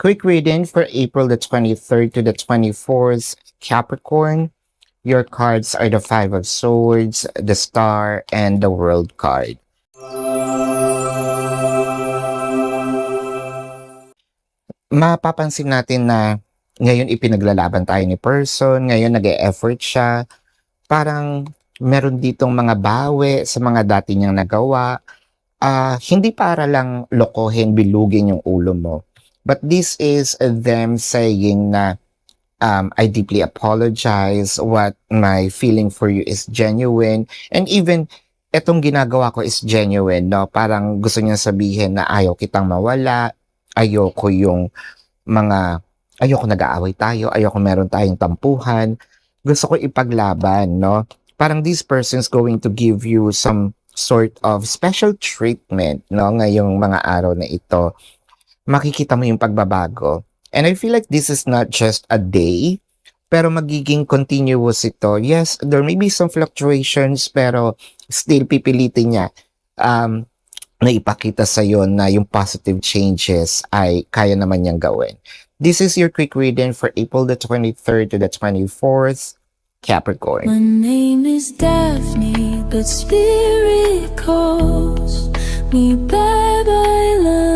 Quick reading for April the 23rd to the 24th, Capricorn. Your cards are the Five of Swords, the Star, and the World card. Mapapansin natin na ngayon ipinaglalaban tayo ni person, ngayon nag-e-effort siya, parang meron ditong mga bawi sa mga dati niyang nagawa. Hindi para lang lokohin, bilugin yung ulo mo. But this is them saying na I deeply apologize, what my feeling for you is genuine, and even etong ginagawa ko is genuine, no? Parang gusto niya sabihin na ayaw kitang mawala, ayoko yung mga, ayoko nag-aaway tayo, ayoko meron tayong tampuhan, gusto ko ipaglaban, no? Parang this person's going to give you some sort of special treatment, no? Ngayong mga araw na ito, makikita mo yung pagbabago. And I feel like this is not just a day, pero magiging continuous ito. Yes, there may be some fluctuations, pero still pipilitin niya na ipakita sa'yo na yung positive changes ay kaya naman niyang gawin. This is your quick reading for April the 23rd to the 24th, Capricorn. My name is Daphne, but spirit calls me bye-bye love.